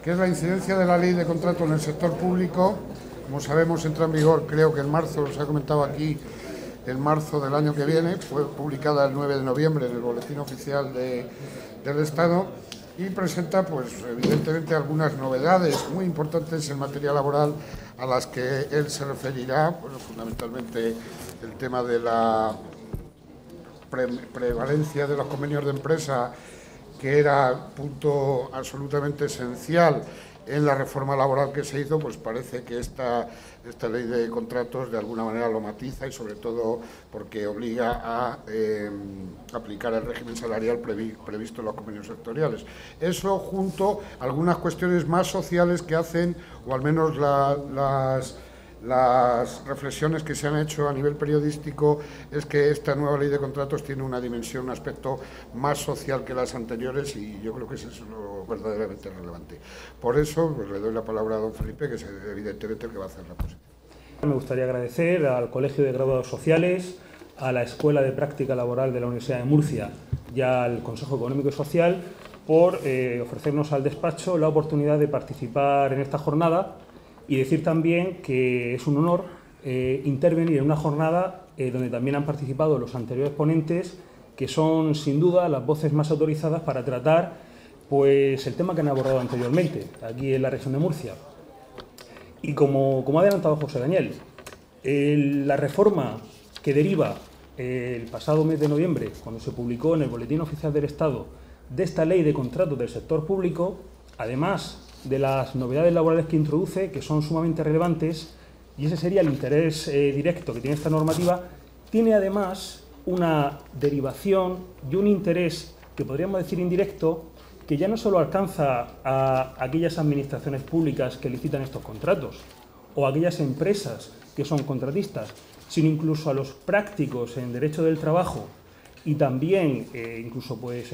que es la incidencia de la ley de contrato en el sector público. Como sabemos, entra en vigor, creo que en marzo, se ha comentado aquí, en marzo del año que viene, fue publicada el 9 de noviembre en el Boletín Oficial del Estado y presenta, pues, evidentemente, algunas novedades muy importantes en materia laboral a las que él se referirá, bueno, fundamentalmente el tema de la prevalencia de los convenios de empresa, que era punto absolutamente esencial en la reforma laboral que se hizo. Pues parece que esta ley de contratos de alguna manera lo matiza, y sobre todo porque obliga a aplicar el régimen salarial previsto en los convenios sectoriales. Eso, junto a algunas cuestiones más sociales que hacen, o al menos las reflexiones que se han hecho a nivel periodístico, es que esta nueva ley de contratos tiene una dimensión, un aspecto más social que las anteriores, y yo creo que eso es lo verdaderamente relevante. Por eso, pues, le doy la palabra a don Felipe, que es evidentemente el que va a hacer la posición. Me gustaría agradecer al Colegio de Graduados Sociales, a la Escuela de Práctica Laboral de la Universidad de Murcia y al Consejo Económico y Social por ofrecernos al despacho la oportunidad de participar en esta jornada, y decir también que es un honor intervenir en una jornada donde también han participado los anteriores ponentes, que son sin duda las voces más autorizadas para tratar, pues, el tema que han abordado anteriormente aquí en la región de Murcia. Y como ha adelantado José Daniel, la reforma que deriva el pasado mes de noviembre, cuando se publicó en el Boletín Oficial del Estado, de esta ley de contratos del sector público, además de las novedades laborales que introduce, que son sumamente relevantes, y ese sería el interés directo que tiene esta normativa, tiene además una derivación y un interés que podríamos decir indirecto, que ya no solo alcanza a aquellas administraciones públicas que licitan estos contratos o a aquellas empresas que son contratistas, sino incluso a los prácticos en derecho del trabajo y también incluso, pues,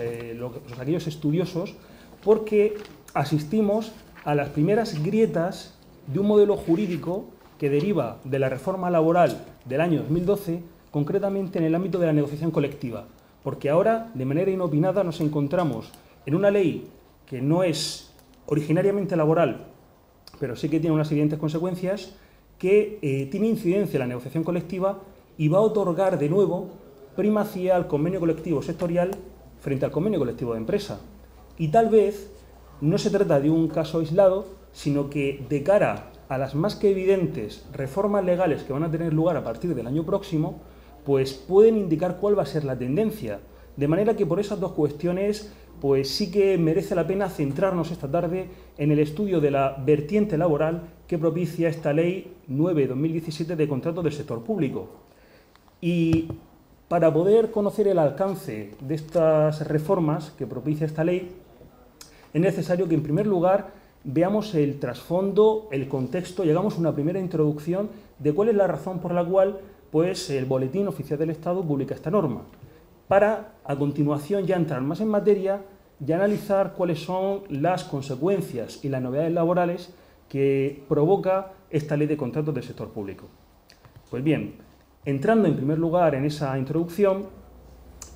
aquellos estudiosos, porque asistimos a las primeras grietas de un modelo jurídico que deriva de la reforma laboral del año 2012, concretamente en el ámbito de la negociación colectiva, porque ahora, de manera inopinada, nos encontramos en una ley que no es originariamente laboral, pero sí que tiene unas siguientes consecuencias, que tiene incidencia en la negociación colectiva y va a otorgar de nuevo primacía al convenio colectivo sectorial frente al convenio colectivo de empresa. Y tal vez no se trata de un caso aislado, sino que de cara a las más que evidentes reformas legales que van a tener lugar a partir del año próximo, pues pueden indicar cuál va a ser la tendencia. De manera que por esas dos cuestiones, pues sí que merece la pena centrarnos esta tarde en el estudio de la vertiente laboral que propicia esta Ley 9/2017 de contratos del sector público. Y para poder conocer el alcance de estas reformas que propicia esta ley, es necesario que, en primer lugar, veamos el trasfondo, el contexto, y hagamos una primera introducción de cuál es la razón por la cual, pues, el Boletín Oficial del Estado publica esta norma, para, a continuación, ya entrar más en materia y analizar cuáles son las consecuencias y las novedades laborales que provoca esta ley de contratos del sector público. Pues bien, entrando en primer lugar en esa introducción,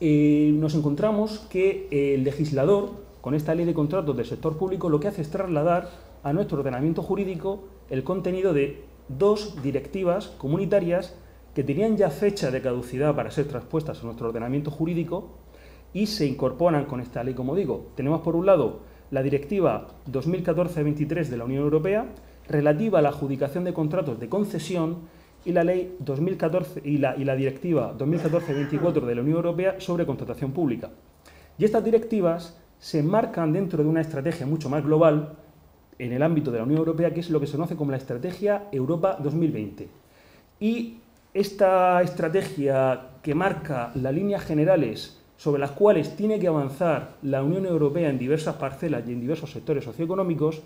nos encontramos que el legislador, con esta ley de contratos del sector público, lo que hace es trasladar a nuestro ordenamiento jurídico el contenido de dos directivas comunitarias que tenían ya fecha de caducidad para ser traspuestas a nuestro ordenamiento jurídico y se incorporan con esta ley, como digo. Tenemos, por un lado, la Directiva 2014-23 de la Unión Europea, relativa a la adjudicación de contratos de concesión, y la Ley 2014 y la Directiva 2014-24 de la Unión Europea sobre contratación pública. Y estas directivas se enmarcan dentro de una estrategia mucho más global en el ámbito de la Unión Europea, que es lo que se conoce como la Estrategia Europa 2020. Y esta estrategia, que marca las líneas generales sobre las cuales tiene que avanzar la Unión Europea en diversas parcelas y en diversos sectores socioeconómicos,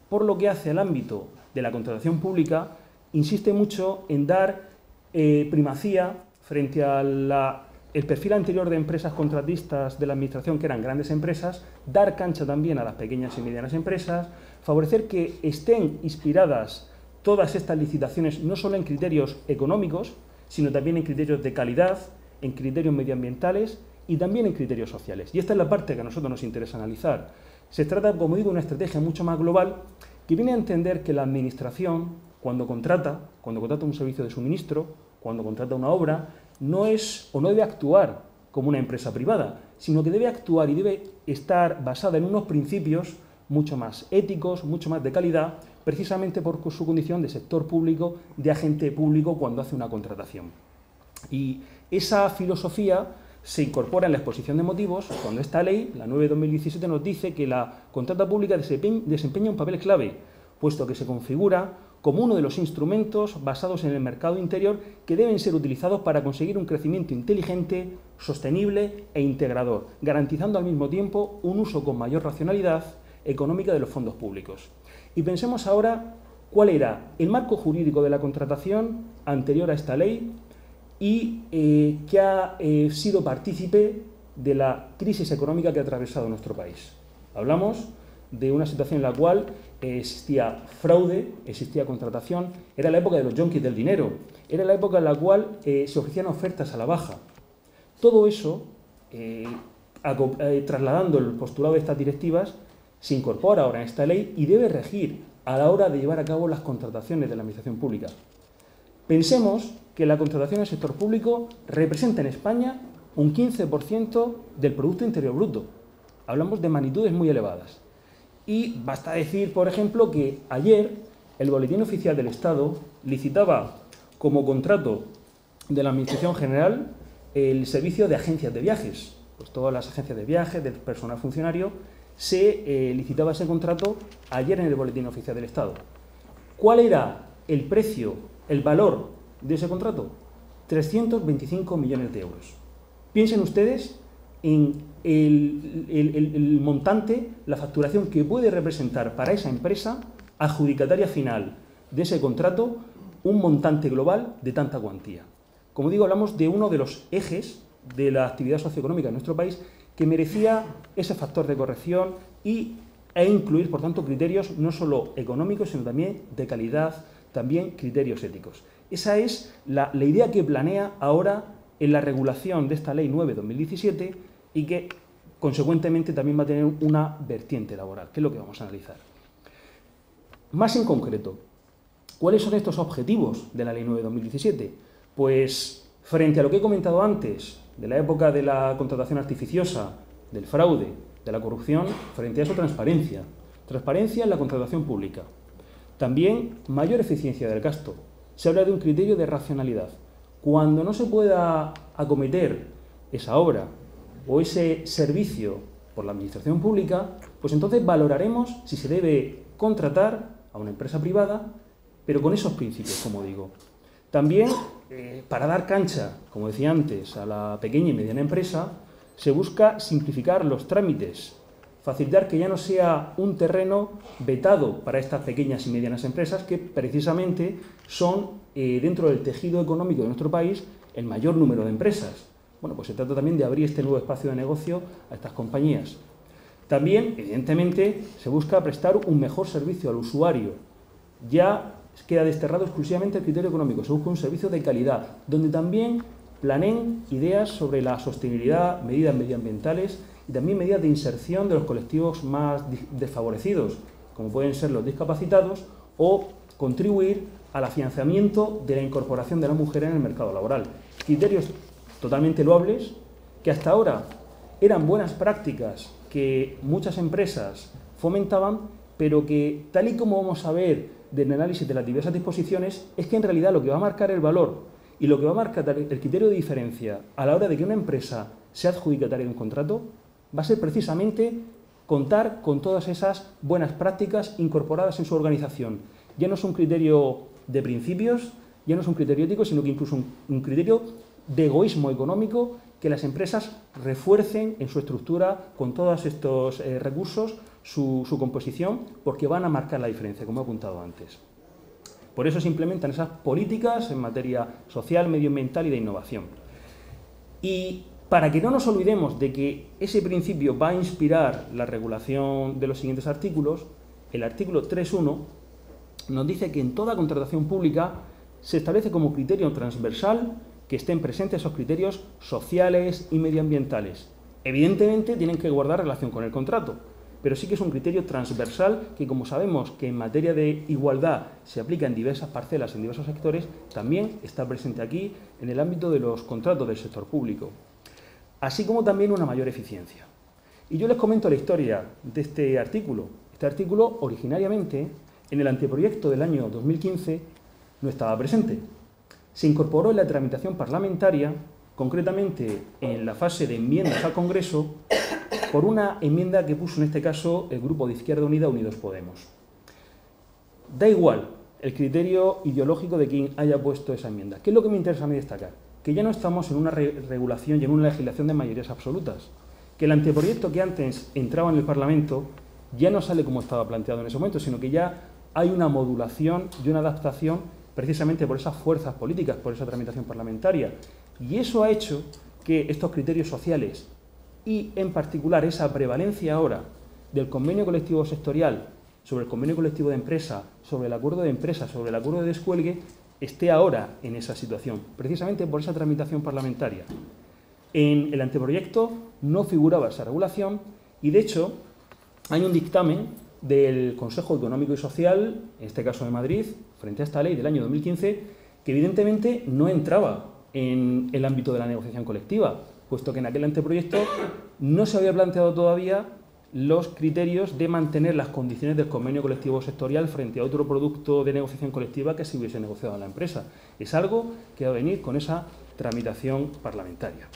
por lo que hace al ámbito de la contratación pública, insiste mucho en dar primacía frente a el perfil anterior de empresas contratistas de la Administración, que eran grandes empresas, dar cancha también a las pequeñas y medianas empresas, favorecer que estén inspiradas todas estas licitaciones no solo en criterios económicos, sino también en criterios de calidad, en criterios medioambientales y también en criterios sociales. Y esta es la parte que a nosotros nos interesa analizar. Se trata, como digo, de una estrategia mucho más global que viene a entender que la Administración, cuando contrata un servicio de suministro, cuando contrata una obra, no es o no debe actuar como una empresa privada, sino que debe actuar y debe estar basada en unos principios mucho más éticos, mucho más de calidad, precisamente por su condición de sector público, de agente público cuando hace una contratación. Y esa filosofía se incorpora en la exposición de motivos cuando esta ley, la 9/2017, nos dice que la contrata pública desempeña un papel clave, puesto que se configura como uno de los instrumentos basados en el mercado interior que deben ser utilizados para conseguir un crecimiento inteligente, sostenible e integrador, garantizando al mismo tiempo un uso con mayor racionalidad económica de los fondos públicos. Y pensemos ahora cuál era el marco jurídico de la contratación anterior a esta ley y que ha sido partícipe de la crisis económica que ha atravesado nuestro país. Hablamos de una situación en la cual existía fraude, existía contratación, era la época de los yonkis del dinero, era la época en la cual se ofrecían ofertas a la baja. Todo eso, trasladando el postulado de estas directivas, se incorpora ahora en esta ley y debe regir a la hora de llevar a cabo las contrataciones de la Administración pública. Pensemos que la contratación del sector público representa en España un 15% del Producto Interior Bruto. Hablamos de magnitudes muy elevadas. Y basta decir, por ejemplo, que ayer el Boletín Oficial del Estado licitaba como contrato de la Administración General el servicio de agencias de viajes. Pues todas las agencias de viajes, del personal funcionario, se licitaba ese contrato ayer en el Boletín Oficial del Estado. ¿Cuál era el precio, el valor de ese contrato? 325 millones de euros. Piensen ustedes en el montante, la facturación que puede representar para esa empresa adjudicataria final de ese contrato un montante global de tanta cuantía. Como digo, hablamos de uno de los ejes de la actividad socioeconómica en nuestro país que merecía ese factor de corrección e incluir, por tanto, criterios no solo económicos, sino también de calidad, también criterios éticos. Esa es la idea que planea ahora en la regulación de esta Ley 9/2017 y que, consecuentemente, también va a tener una vertiente laboral, que es lo que vamos a analizar. Más en concreto, ¿cuáles son estos objetivos de la Ley 9/2017? Pues, frente a lo que he comentado antes, de la época de la contratación artificiosa, del fraude, de la corrupción, frente a eso, transparencia. Transparencia en la contratación pública. También mayor eficiencia del gasto. Se habla de un criterio de racionalidad. Cuando no se pueda acometer esa obra o ese servicio por la Administración pública, pues entonces valoraremos si se debe contratar a una empresa privada, pero con esos principios, como digo. También, para dar cancha, como decía antes, a la pequeña y mediana empresa, se busca simplificar los trámites, facilitar que ya no sea un terreno vetado para estas pequeñas y medianas empresas que precisamente son, dentro del tejido económico de nuestro país, el mayor número de empresas. Bueno, pues se trata también de abrir este nuevo espacio de negocio a estas compañías. También, evidentemente, se busca prestar un mejor servicio al usuario. Ya queda desterrado exclusivamente el criterio económico, se busca un servicio de calidad, donde también planeen ideas sobre la sostenibilidad, medidas medioambientales y también medidas de inserción de los colectivos más desfavorecidos, como pueden ser los discapacitados, o contribuir al afianzamiento de la incorporación de la mujer en el mercado laboral. Criterios totalmente loables que hasta ahora eran buenas prácticas que muchas empresas fomentaban, pero que, tal y como vamos a ver del análisis de las diversas disposiciones, es que en realidad lo que va a marcar el valor y lo que va a marcar el criterio de diferencia a la hora de que una empresa sea adjudicataria de un contrato va a ser precisamente contar con todas esas buenas prácticas incorporadas en su organización. Ya no es un criterio de principios, ya no es un criterio ético, sino que incluso un criterio de egoísmo económico, que las empresas refuercen en su estructura con todos estos recursos su composición, porque van a marcar la diferencia, como he apuntado antes. Por eso se implementan esas políticas en materia social, medioambiental y de innovación. Y para que no nos olvidemos de que ese principio va a inspirar la regulación de los siguientes artículos, el artículo 3.1 nos dice que en toda contratación pública se establece como criterio transversal que estén presentes esos criterios sociales y medioambientales. Evidentemente tienen que guardar relación con el contrato, pero sí que es un criterio transversal que, como sabemos que en materia de igualdad se aplica en diversas parcelas, en diversos sectores, también está presente aquí en el ámbito de los contratos del sector público, así como también una mayor eficiencia. Y yo les comento la historia de este artículo. Este artículo, originariamente, en el anteproyecto del año 2015, no estaba presente. Se incorporó en la tramitación parlamentaria, concretamente en la fase de enmiendas al Congreso, por una enmienda que puso en este caso el Grupo de Izquierda Unida, Unidos Podemos. Da igual el criterio ideológico de quien haya puesto esa enmienda. ¿Qué es lo que me interesa a mí destacar? Que ya no estamos en una regulación y en una legislación de mayorías absolutas. Que el anteproyecto que antes entraba en el Parlamento ya no sale como estaba planteado en ese momento, sino que ya hay una modulación y una adaptación precisamente por esas fuerzas políticas, por esa tramitación parlamentaria. Y eso ha hecho que estos criterios sociales y, en particular, esa prevalencia ahora del convenio colectivo sectorial sobre el convenio colectivo de empresa, sobre el acuerdo de empresa, sobre el acuerdo de descuelgue, esté ahora en esa situación, precisamente por esa tramitación parlamentaria. En el anteproyecto no figuraba esa regulación y, de hecho, hay un dictamen del Consejo Económico y Social, en este caso de Madrid, frente a esta ley del año 2015, que evidentemente no entraba en el ámbito de la negociación colectiva, puesto que en aquel anteproyecto no se había planteado todavía los criterios de mantener las condiciones del convenio colectivo sectorial frente a otro producto de negociación colectiva que se hubiese negociado en la empresa. Es algo que va a venir con esa tramitación parlamentaria.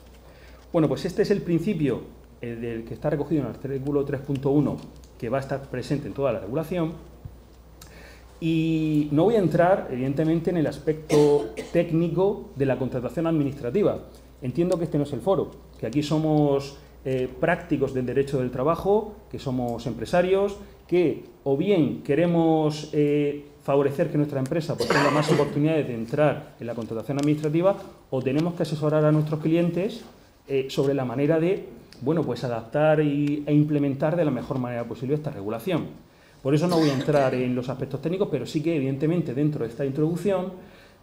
Bueno, pues este es el principio del que está recogido en el artículo 3.1, que va a estar presente en toda la regulación. Y no voy a entrar, evidentemente, en el aspecto técnico de la contratación administrativa. Entiendo que este no es el foro, que aquí somos prácticos del derecho del trabajo, que somos empresarios, que o bien queremos favorecer que nuestra empresa pues, tenga más oportunidades de entrar en la contratación administrativa, o tenemos que asesorar a nuestros clientes sobre la manera de pues adaptar e implementar de la mejor manera posible esta regulación. Por eso no voy a entrar en los aspectos técnicos, pero sí que, evidentemente, dentro de esta introducción,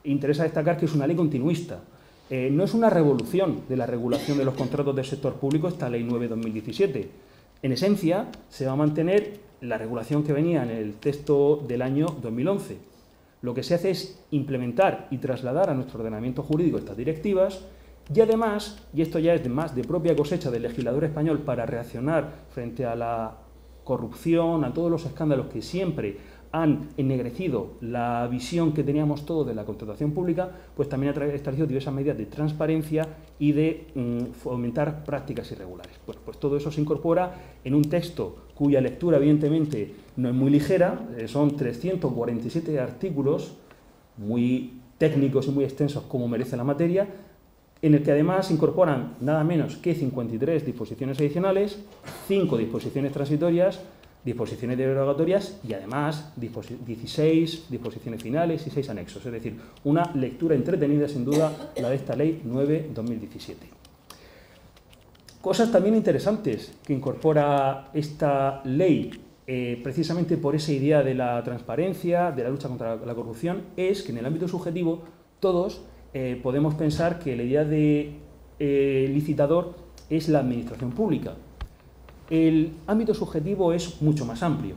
interesa destacar que es una ley continuista. No es una revolución de la regulación de los contratos del sector público esta Ley 9/2017. En esencia, se va a mantener la regulación que venía en el texto del año 2011. Lo que se hace es implementar y trasladar a nuestro ordenamiento jurídico estas directivas y además, y esto ya es más de propia cosecha del legislador español para reaccionar frente a la corrupción, a todos los escándalos que siempre han ennegrecido la visión que teníamos todos de la contratación pública, pues también ha establecido diversas medidas de transparencia y de fomentar prácticas irregulares. Bueno, pues todo eso se incorpora en un texto cuya lectura, evidentemente, no es muy ligera, son 347 artículos muy técnicos y muy extensos como merece la materia, en el que además incorporan nada menos que 53 disposiciones adicionales, 5 disposiciones transitorias, disposiciones derogatorias y además 16 disposiciones finales y 6 anexos. Es decir, una lectura entretenida sin duda la de esta Ley 9/2017. Cosas también interesantes que incorpora esta ley, precisamente por esa idea de la transparencia, de la lucha contra la corrupción, es que en el ámbito subjetivo todos podemos pensar que la idea de licitador es la administración pública. El ámbito subjetivo es mucho más amplio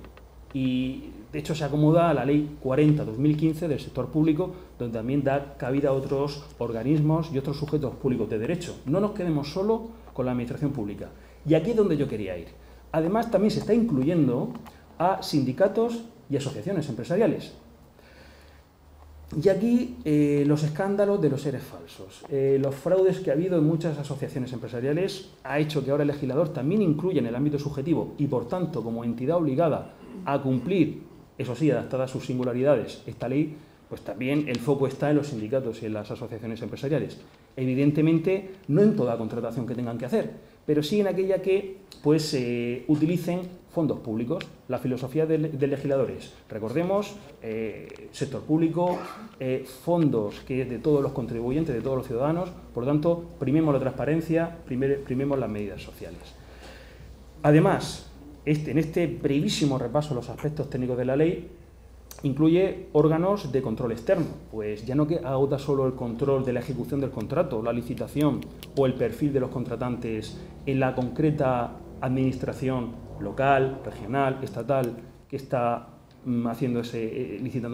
y, de hecho, se acomoda a la Ley 40/2015 del sector público, donde también da cabida a otros organismos y otros sujetos públicos de derecho. No nos quedemos solo con la administración pública. Y aquí es donde yo quería ir. Además, también se está incluyendo a sindicatos y asociaciones empresariales. Y aquí los escándalos de los seres falsos, los fraudes que ha habido en muchas asociaciones empresariales ha hecho que ahora el legislador también incluya en el ámbito subjetivo y, por tanto, como entidad obligada a cumplir, eso sí, adaptada a sus singularidades, esta ley, pues también el foco está en los sindicatos y en las asociaciones empresariales. Evidentemente, no en toda contratación que tengan que hacer, pero sí en aquella que pues utilicen fondos públicos. La filosofía del legislador es, recordemos, sector público, fondos que es de todos los contribuyentes, de todos los ciudadanos, por lo tanto, primemos la transparencia, primemos las medidas sociales. Además, en este brevísimo repaso a los aspectos técnicos de la ley, incluye órganos de control externo, pues ya no agota solo el control de la ejecución del contrato, la licitación o el perfil de los contratantes en la concreta administración local, regional, estatal, que está licitando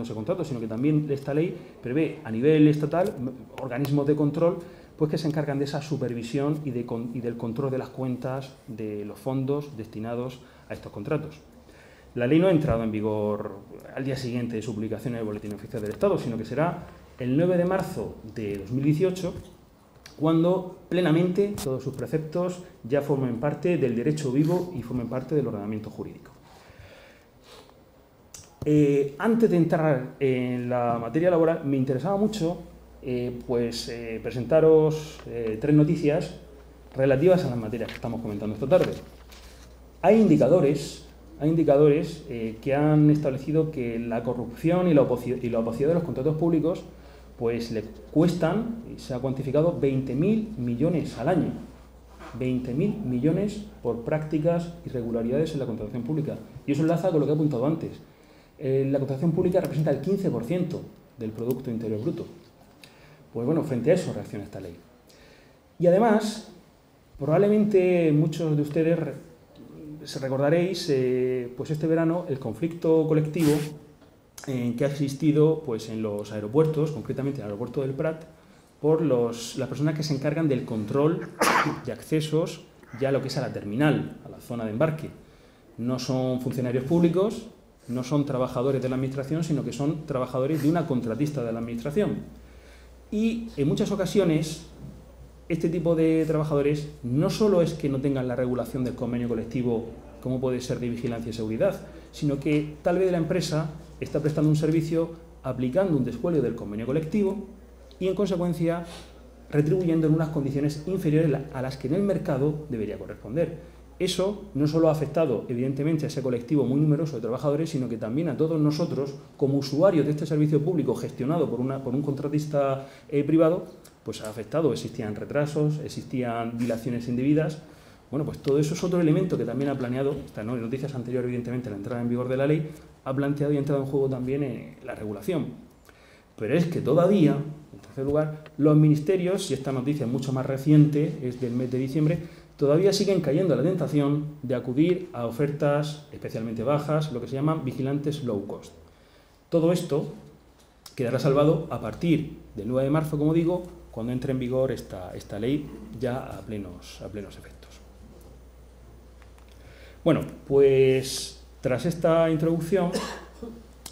ese contrato, sino que también esta ley prevé a nivel estatal organismos de control pues que se encargan de esa supervisión y del control de las cuentas de los fondos destinados a estos contratos. La ley no ha entrado en vigor al día siguiente de su publicación en el Boletín Oficial del Estado, sino que será el 9 de marzo de 2018, cuando plenamente todos sus preceptos ya formen parte del derecho vivo y formen parte del ordenamiento jurídico. Antes de entrar en la materia laboral, me interesaba mucho presentaros 3 noticias relativas a las materias que estamos comentando esta tarde. Hay indicadores que han establecido que la corrupción y la opacidad de los contratos públicos pues le cuestan, se ha cuantificado, 20.000 millones al año. 20.000 millones por prácticas irregularidades en la contratación pública. Y eso enlaza con lo que he apuntado antes. La contratación pública representa el 15% del Producto Interior Bruto. Pues bueno, frente a eso reacciona esta ley. Y además, probablemente muchos de ustedes se recordaréis, pues este verano, el conflicto colectivo que ha existido pues, en los aeropuertos, concretamente en el aeropuerto del Prat, por las personas que se encargan del control de accesos ya a lo que es a la terminal, a la zona de embarque. No son funcionarios públicos, no son trabajadores de la Administración, sino que son trabajadores de una contratista de la Administración. Y en muchas ocasiones, este tipo de trabajadores no solo es que no tengan la regulación del convenio colectivo, como puede ser de vigilancia y seguridad, sino que tal vez la empresa está prestando un servicio aplicando un descuelgue del convenio colectivo y, en consecuencia, retribuyendo en unas condiciones inferiores a las que en el mercado debería corresponder. Eso no solo ha afectado, evidentemente, a ese colectivo muy numeroso de trabajadores, sino que también a todos nosotros, como usuarios de este servicio público gestionado por un contratista privado, pues ha afectado. Existían retrasos, existían dilaciones indebidas. Bueno, pues todo eso es otro elemento que también ha planeado, esta noticias anterior, evidentemente, a la entrada en vigor de la ley, ha planteado y ha entrado en juego también la regulación. Pero es que todavía, en tercer lugar, los ministerios, y esta noticia es mucho más reciente, es del mes de diciembre, todavía siguen cayendo a la tentación de acudir a ofertas especialmente bajas, lo que se llaman vigilantes low cost. Todo esto quedará salvado a partir del 9 de marzo, como digo, cuando entre en vigor esta ley ya a plenos efectos. Bueno, pues tras esta introducción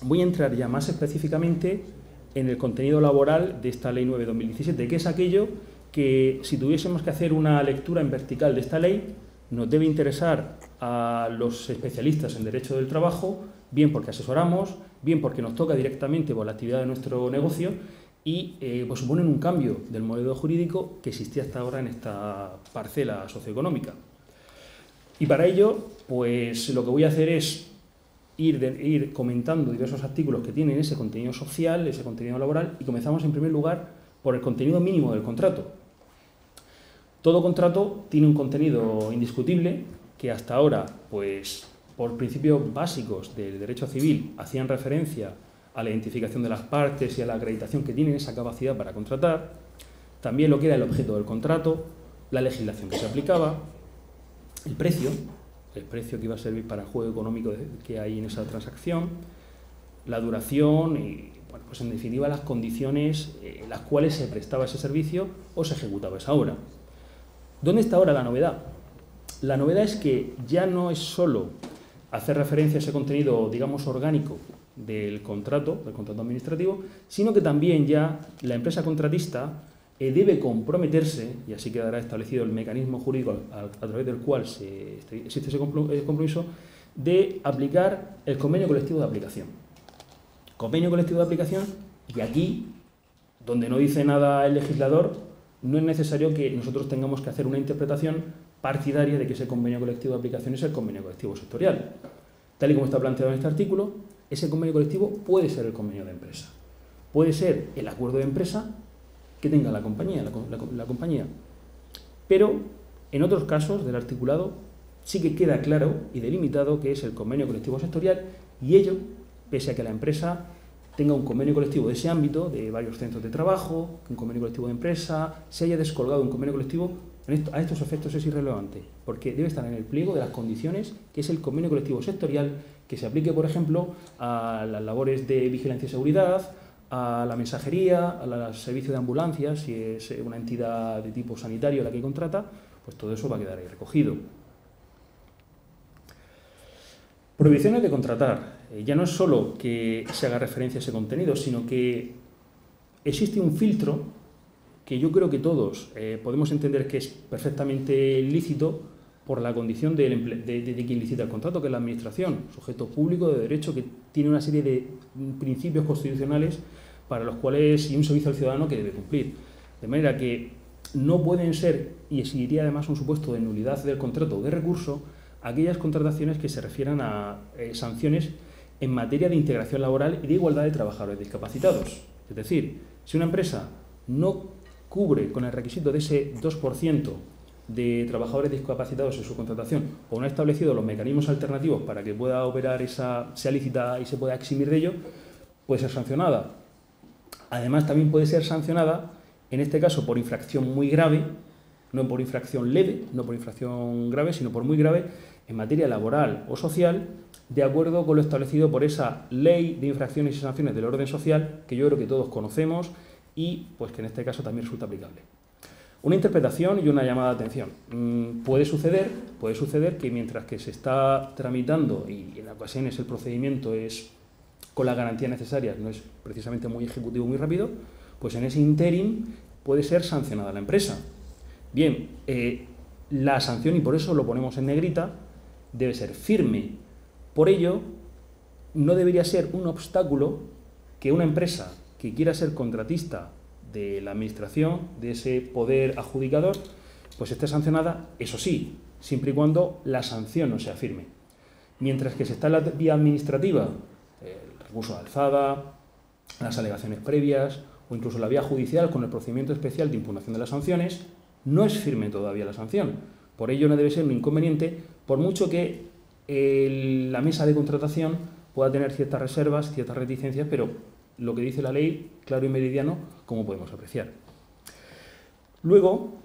voy a entrar ya más específicamente en el contenido laboral de esta Ley 9/2017, que es aquello que, si tuviésemos que hacer una lectura en vertical de esta ley, nos debe interesar a los especialistas en Derecho del Trabajo, bien porque asesoramos, bien porque nos toca directamente por la actividad de nuestro negocio y pues suponen un cambio del modelo jurídico que existía hasta ahora en esta parcela socioeconómica. Y para ello, pues lo que voy a hacer es ir comentando diversos artículos que tienen ese contenido social, ese contenido laboral, y comenzamos en primer lugar por el contenido mínimo del contrato. Todo contrato tiene un contenido indiscutible que hasta ahora, pues, por principios básicos del derecho civil, hacían referencia a la identificación de las partes y a la acreditación que tienen esa capacidad para contratar, también lo que era el objeto del contrato, la legislación que se aplicaba, el precio que iba a servir para el juego económico que hay en esa transacción, la duración y, bueno, pues en definitiva, las condiciones en las cuales se prestaba ese servicio o se ejecutaba esa obra. ¿Dónde está ahora la novedad? La novedad es que ya no es solo hacer referencia a ese contenido, digamos, orgánico del contrato administrativo, sino que también ya la empresa contratista debe comprometerse, y así quedará establecido el mecanismo jurídico a través del cual existe ese compromiso, de aplicar el convenio colectivo de aplicación. Convenio colectivo de aplicación, y aquí, donde no dice nada el legislador, no es necesario que nosotros tengamos que hacer una interpretación partidaria de que ese convenio colectivo de aplicación es el convenio colectivo sectorial. Tal y como está planteado en este artículo, ese convenio colectivo puede ser el convenio de empresa. Puede ser el acuerdo de empresa que tenga la compañía. Pero en otros casos del articulado sí que queda claro y delimitado que es el convenio colectivo sectorial, y ello pese a que la empresa tenga un convenio colectivo de ese ámbito, de varios centros de trabajo, un convenio colectivo de empresa, se haya descolgado un convenio colectivo a estos efectos es irrelevante, porque debe estar en el pliego de las condiciones, que es el convenio colectivo sectorial, que se aplique, por ejemplo, a las labores de vigilancia y seguridad, a la mensajería, al servicio de ambulancias, si es una entidad de tipo sanitario la que contrata, pues todo eso va a quedar ahí recogido. Prohibiciones de contratar. Ya no es solo que se haga referencia a ese contenido, sino que existe un filtro que yo creo que todos podemos entender que es perfectamente lícito por la condición de quien licita el contrato, que es la Administración, sujeto público de derecho que tiene una serie de principios constitucionales para los cuales y un servicio al ciudadano que debe cumplir. De manera que no pueden ser, y exigiría además un supuesto de nulidad del contrato o de recurso, aquellas contrataciones que se refieran a sanciones en materia de integración laboral y de igualdad de trabajadores discapacitados. Es decir, si una empresa no cubre con el requisito de ese 2% de trabajadores discapacitados en su contratación o no ha establecido los mecanismos alternativos para que pueda operar sea lícita y se pueda eximir de ello, puede ser sancionada. Además, también puede ser sancionada, en este caso, por infracción muy grave, no por infracción leve, no por infracción grave, sino por muy grave, en materia laboral o social, de acuerdo con lo establecido por esa ley de infracciones y sanciones del orden social, que yo creo que todos conocemos y pues que en este caso también resulta aplicable. Una interpretación y una llamada de atención. Puede suceder que mientras que se está tramitando, y en ocasiones el procedimiento es con las garantías necesarias, no es precisamente muy ejecutivo, muy rápido, pues en ese interim puede ser sancionada la empresa. Bien, la sanción, y por eso lo ponemos en negrita, debe ser firme. Por ello, no debería ser un obstáculo que una empresa que quiera ser contratista de la Administración, de ese poder adjudicador, pues esté sancionada, eso sí, siempre y cuando la sanción no sea firme. Mientras que se está en la vía administrativa, el recurso de alzada, las alegaciones previas o incluso la vía judicial con el procedimiento especial de impugnación de las sanciones, no es firme todavía la sanción. Por ello no debe ser un inconveniente, por mucho que la mesa de contratación pueda tener ciertas reservas, ciertas reticencias, pero lo que dice la ley, claro y meridiano, como podemos apreciar. Luego,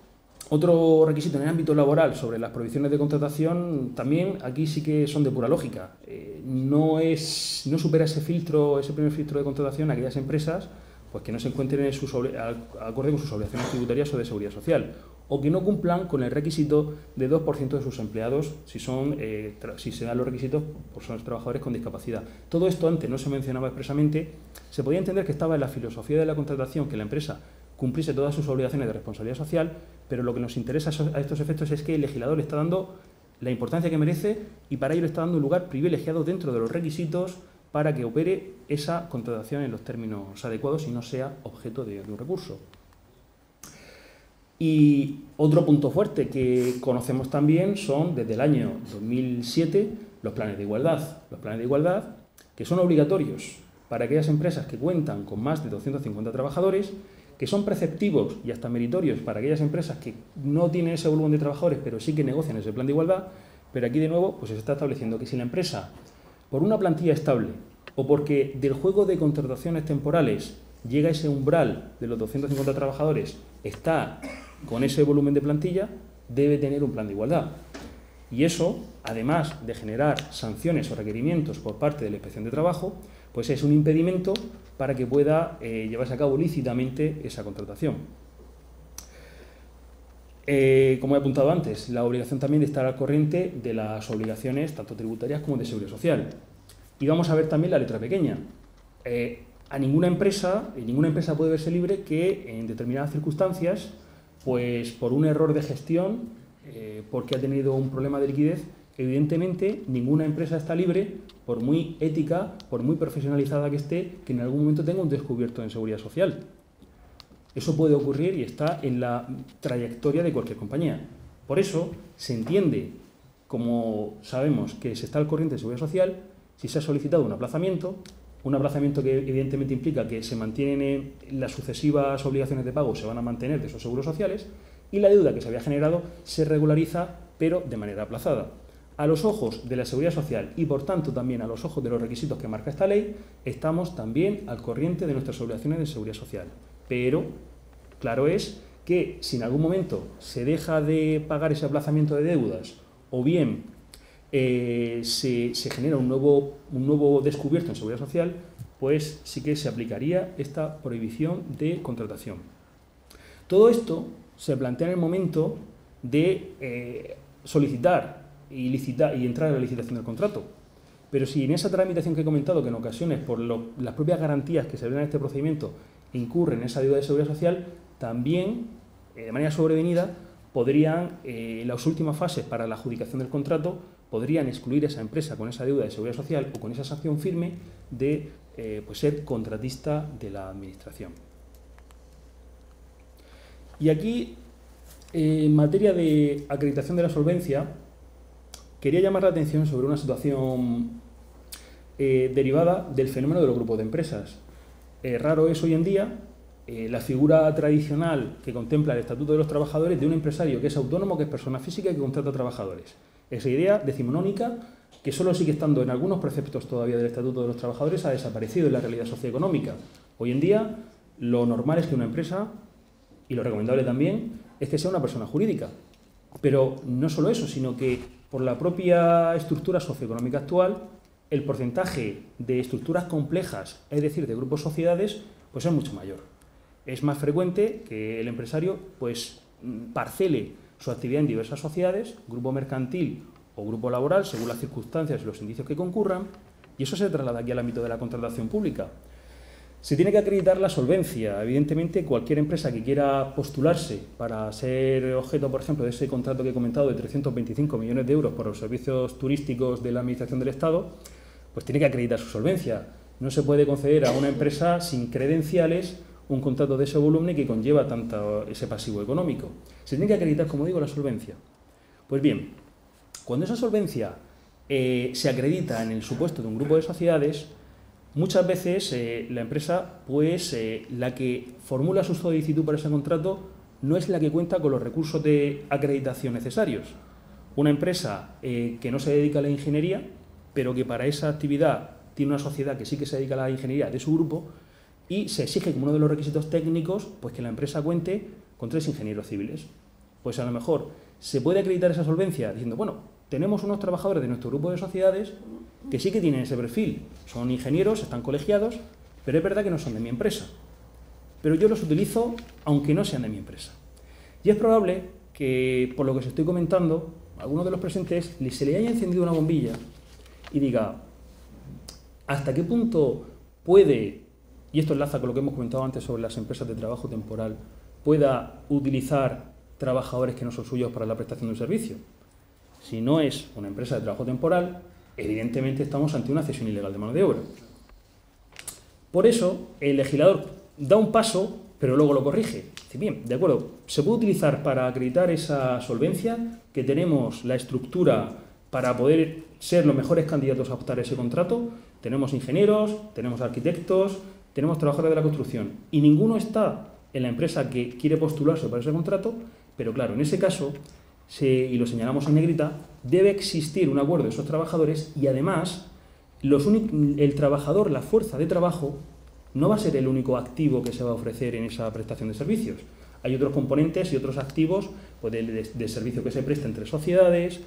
otro requisito en el ámbito laboral sobre las prohibiciones de contratación, también aquí sí que son de pura lógica. No supera ese primer filtro de contratación a aquellas empresas pues que no se encuentren acorde con sus obligaciones tributarias o de seguridad social, o que no cumplan con el requisito de 2% de sus empleados si se dan los requisitos por son trabajadores con discapacidad. Todo esto antes no se mencionaba expresamente, se podía entender que estaba en la filosofía de la contratación que la empresa cumpliese todas sus obligaciones de responsabilidad social, pero lo que nos interesa a estos efectos es que el legislador le está dando la importancia que merece y para ello le está dando un lugar privilegiado dentro de los requisitos para que opere esa contratación en los términos adecuados y no sea objeto de un recurso. Y otro punto fuerte que conocemos también son, desde el año 2007, los planes de igualdad. Los planes de igualdad que son obligatorios para aquellas empresas que cuentan con más de 250 trabajadores, que son preceptivos y hasta meritorios para aquellas empresas que no tienen ese volumen de trabajadores, pero sí que negocian ese plan de igualdad. Pero aquí, de nuevo, pues se está estableciendo que si la empresa, por una plantilla estable o porque del juego de contrataciones temporales llega a ese umbral de los 250 trabajadores, está con ese volumen de plantilla, debe tener un plan de igualdad. Y eso, además de generar sanciones o requerimientos por parte de la Inspección de Trabajo, pues es un impedimento para que pueda llevarse a cabo lícitamente esa contratación. Como he apuntado antes, la obligación también de estar al corriente de las obligaciones tanto tributarias como de seguridad social. Y vamos a ver también la letra pequeña. Ninguna empresa puede verse libre que en determinadas circunstancias, pues por un error de gestión, porque ha tenido un problema de liquidez, evidentemente ninguna empresa está libre, por muy ética, por muy profesionalizada que esté, que en algún momento tenga un descubierto en seguridad social. Eso puede ocurrir y está en la trayectoria de cualquier compañía. Por eso se entiende, como sabemos, que se está al corriente de seguridad social si se ha solicitado un aplazamiento que evidentemente implica que se mantienen las sucesivas obligaciones de pago, se van a mantener de esos seguros sociales, y la deuda que se había generado se regulariza, pero de manera aplazada. A los ojos de la seguridad social y, por tanto, también a los ojos de los requisitos que marca esta ley, estamos también al corriente de nuestras obligaciones de seguridad social. Pero, claro es que si en algún momento se deja de pagar ese aplazamiento de deudas o bien se genera un nuevo descubierto en Seguridad Social, pues sí que se aplicaría esta prohibición de contratación. Todo esto se plantea en el momento de solicitar y entrar a la licitación del contrato. Pero si en esa tramitación que he comentado, que en ocasiones por las propias garantías que se ven en este procedimiento incurren en esa deuda de Seguridad Social, también, de manera sobrevenida, podrían, las últimas fases para la adjudicación del contrato, podrían excluir a esa empresa con esa deuda de Seguridad Social o con esa sanción firme de pues ser contratista de la Administración. Y aquí, en materia de acreditación de la solvencia, quería llamar la atención sobre una situación derivada del fenómeno de los grupos de empresas. Raro es hoy en día la figura tradicional que contempla el Estatuto de los Trabajadores de un empresario que es autónomo, que es persona física y que contrata trabajadores. Esa idea decimonónica, que solo sigue estando en algunos preceptos todavía del Estatuto de los Trabajadores, ha desaparecido en la realidad socioeconómica. Hoy en día, lo normal es que una empresa, y lo recomendable también, es que sea una persona jurídica. Pero no solo eso, sino que por la propia estructura socioeconómica actual, el porcentaje de estructuras complejas, es decir, de grupos sociedades, pues es mucho mayor. Es más frecuente que el empresario pues parcele su actividad en diversas sociedades, grupo mercantil o grupo laboral, según las circunstancias y los indicios que concurran, y eso se traslada aquí al ámbito de la contratación pública. Se tiene que acreditar la solvencia. Evidentemente, cualquier empresa que quiera postularse para ser objeto, por ejemplo, de ese contrato que he comentado de 325 millones de euros por los servicios turísticos de la Administración del Estado, pues tiene que acreditar su solvencia. No se puede conceder a una empresa sin credenciales un contrato de ese volumen y que conlleva tanto ese pasivo económico. Se tiene que acreditar, como digo, la solvencia. Pues bien, cuando esa solvencia se acredita en el supuesto de un grupo de sociedades, muchas veces la empresa, pues la que formula su solicitud para ese contrato no es la que cuenta con los recursos de acreditación necesarios. Una empresa que no se dedica a la ingeniería, pero que para esa actividad tiene una sociedad que sí que se dedica a la ingeniería de su grupo, y se exige como uno de los requisitos técnicos pues que la empresa cuente con 3 ingenieros civiles. Pues a lo mejor se puede acreditar esa solvencia diciendo, bueno, tenemos unos trabajadores de nuestro grupo de sociedades que sí que tienen ese perfil, son ingenieros, están colegiados, pero es verdad que no son de mi empresa. Pero yo los utilizo aunque no sean de mi empresa. Y es probable que, por lo que os estoy comentando, a alguno de los presentes se le haya encendido una bombilla y diga, ¿hasta qué punto puede, y esto enlaza con lo que hemos comentado antes sobre las empresas de trabajo temporal, pueda utilizar trabajadores que no son suyos para la prestación de un servicio? Si no es una empresa de trabajo temporal, evidentemente estamos ante una cesión ilegal de mano de obra. Por eso, el legislador da un paso, pero luego lo corrige. Dice, bien, de acuerdo, se puede utilizar para acreditar esa solvencia, que tenemos la estructura para poder ser los mejores candidatos a optar a ese contrato. Tenemos ingenieros, tenemos arquitectos, tenemos trabajadores de la construcción, y ninguno está en la empresa que quiere postularse para ese contrato, pero claro, en ese caso, y lo señalamos en negrita, debe existir un acuerdo de esos trabajadores y además el trabajador, la fuerza de trabajo, no va a ser el único activo que se va a ofrecer en esa prestación de servicios. Hay otros componentes y otros activos pues, de servicio que se presta entre sociedades,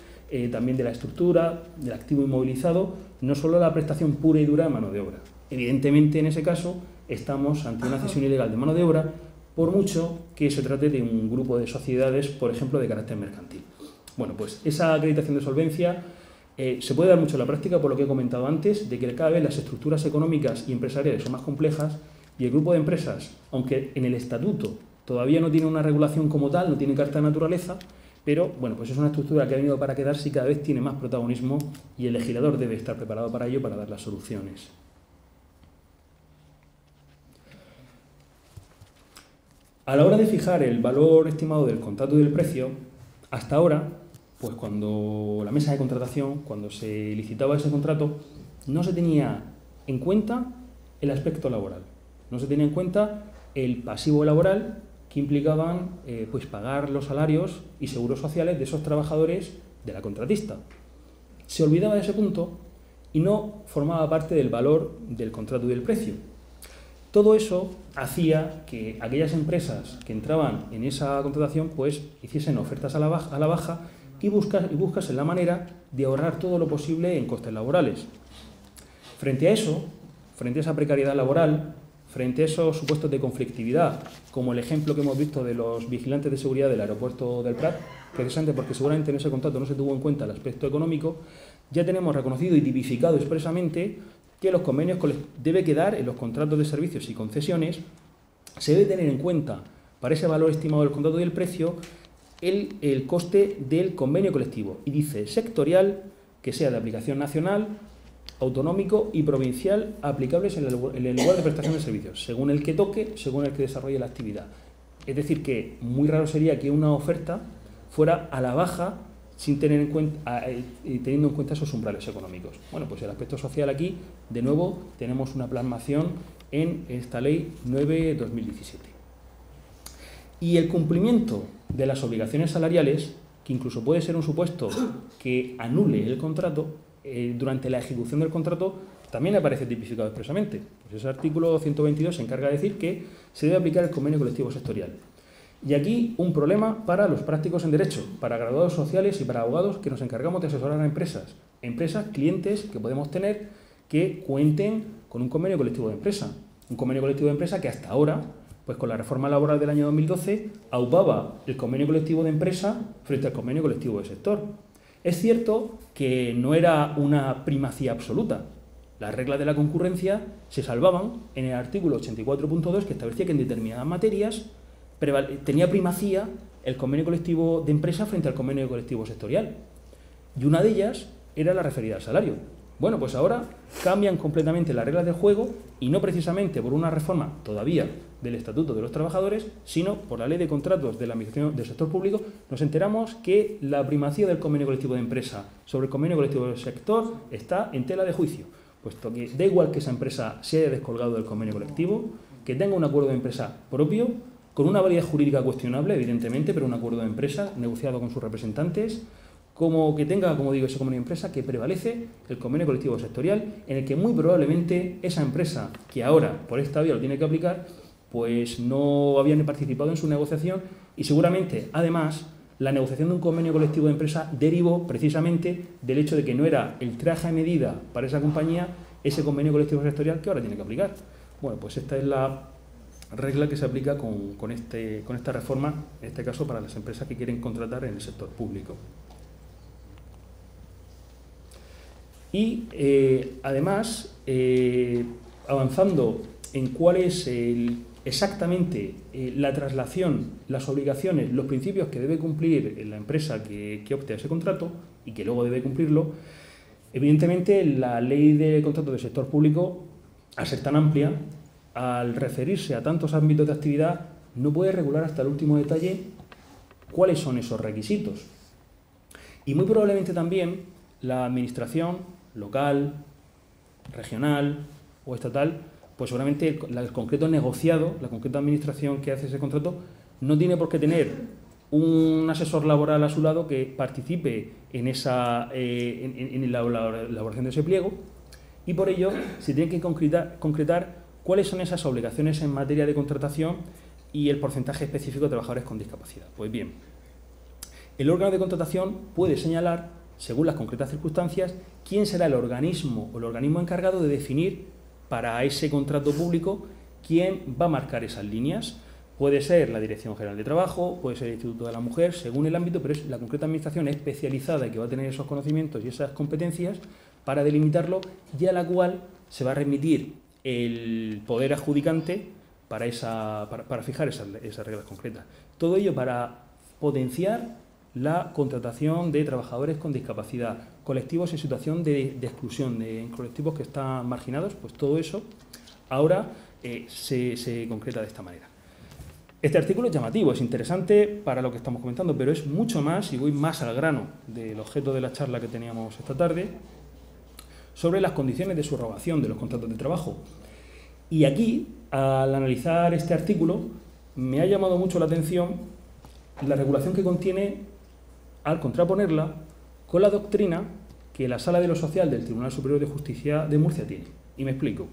también de la estructura, del activo inmovilizado, no solo la prestación pura y dura de mano de obra. Evidentemente, en ese caso, estamos ante una cesión ilegal de mano de obra, por mucho que se trate de un grupo de sociedades, por ejemplo, de carácter mercantil. Bueno, pues esa acreditación de solvencia se puede dar mucho en la práctica, por lo que he comentado antes, de que cada vez las estructuras económicas y empresariales son más complejas y el grupo de empresas, aunque en el estatuto todavía no tiene una regulación como tal, no tiene carta de naturaleza, pero bueno, pues es una estructura que ha venido para quedarse y cada vez tiene más protagonismo y el legislador debe estar preparado para ello, para dar las soluciones. A la hora de fijar el valor estimado del contrato y del precio, hasta ahora, pues cuando la mesa de contratación, cuando se licitaba ese contrato, no se tenía en cuenta el aspecto laboral, no se tenía en cuenta el pasivo laboral que implicaban pues pagar los salarios y seguros sociales de esos trabajadores de la contratista. Se olvidaba de ese punto y no formaba parte del valor del contrato y del precio. Todo eso hacía que aquellas empresas que entraban en esa contratación pues hiciesen ofertas a la baja y buscasen la manera de ahorrar todo lo posible en costes laborales. Frente a eso, frente a esa precariedad laboral, frente a esos supuestos de conflictividad, como el ejemplo que hemos visto de los vigilantes de seguridad del aeropuerto del Prat, precisamente porque seguramente en ese contrato no se tuvo en cuenta el aspecto económico, ya tenemos reconocido y tipificado expresamente que los convenios debe quedar en los contratos de servicios y concesiones, se debe tener en cuenta para ese valor estimado del contrato y el precio el coste del convenio colectivo, y dice sectorial, que sea de aplicación nacional, autonómico y provincial, aplicables en el lugar de prestación de servicios, según el que toque, según el que desarrolle la actividad. Es decir, que muy raro sería que una oferta fuera a la baja sin tener en cuenta, teniendo en cuenta esos umbrales económicos. Bueno, pues el aspecto social aquí, de nuevo, tenemos una plasmación en esta Ley 9/2017. Y el cumplimiento de las obligaciones salariales, que incluso puede ser un supuesto que anule el contrato, durante la ejecución del contrato, también aparece tipificado expresamente. Pues ese artículo 122 se encarga de decir que se debe aplicar el convenio colectivo sectorial. Y aquí un problema para los prácticos en Derecho, para graduados sociales y para abogados que nos encargamos de asesorar a empresas, clientes que podemos tener que cuenten con un convenio colectivo de empresa. Un convenio colectivo de empresa que hasta ahora, pues con la reforma laboral del año 2012, aupaba el convenio colectivo de empresa frente al convenio colectivo de sector. Es cierto que no era una primacía absoluta. Las reglas de la concurrencia se salvaban en el artículo 84.2, que establecía que en determinadas materias tenía primacía el convenio colectivo de empresa frente al convenio colectivo sectorial. Y una de ellas era la referida al salario. Bueno, pues ahora cambian completamente las reglas del juego, y no precisamente por una reforma todavía del Estatuto de los Trabajadores, sino por la Ley de Contratos de la Administración del Sector Público. Nos enteramos que la primacía del convenio colectivo de empresa sobre el convenio colectivo del sector está en tela de juicio, puesto que da igual que esa empresa se haya descolgado del convenio colectivo, que tenga un acuerdo de empresa propio, con una validez jurídica cuestionable, evidentemente, pero un acuerdo de empresa negociado con sus representantes, como que tenga, como digo, ese convenio de empresa, que prevalece el convenio colectivo sectorial, en el que muy probablemente esa empresa, que ahora por esta vía lo tiene que aplicar, pues no habían participado en su negociación, y seguramente, además, la negociación de un convenio colectivo de empresa derivó precisamente del hecho de que no era el traje a medida para esa compañía ese convenio colectivo sectorial que ahora tiene que aplicar. Bueno, pues esta es la regla que se aplica con esta reforma, en este caso para las empresas que quieren contratar en el sector público. Y además, avanzando en cuál es exactamente la traslación, las obligaciones, los principios que debe cumplir la empresa que opte a ese contrato y que luego debe cumplirlo, evidentemente la Ley de Contratos del Sector Público, al ser tan amplia, al referirse a tantos ámbitos de actividad, no puede regular hasta el último detalle cuáles son esos requisitos. Y muy probablemente también la administración local, regional o estatal, pues seguramente el concreto negociado, la concreta administración que hace ese contrato, no tiene por qué tener un asesor laboral a su lado que participe en la elaboración de ese pliego, y por ello se tiene que concretar cuáles son esas obligaciones en materia de contratación y el porcentaje específico de trabajadores con discapacidad. Pues bien, el órgano de contratación puede señalar, según las concretas circunstancias, quién será el organismo o el organismo encargado de definir para ese contrato público quién va a marcar esas líneas. Puede ser la Dirección General de Trabajo, puede ser el Instituto de la Mujer, según el ámbito, pero es la concreta administración especializada que va a tener esos conocimientos y esas competencias para delimitarlo, y a la cual se va a remitir el poder adjudicante para fijar esas reglas concretas. Todo ello para potenciar la contratación de trabajadores con discapacidad, colectivos en situación de exclusión, de colectivos que están marginados. Pues todo eso ahora se concreta de esta manera. Este artículo es llamativo, es interesante para lo que estamos comentando, pero es mucho más, y voy más al grano del objeto de la charla que teníamos esta tarde, sobre las condiciones de subrogación de los contratos de trabajo. Y aquí, al analizar este artículo, me ha llamado mucho la atención la regulación que contiene al contraponerla con la doctrina que la Sala de lo Social del Tribunal Superior de Justicia de Murcia tiene. Y me explico.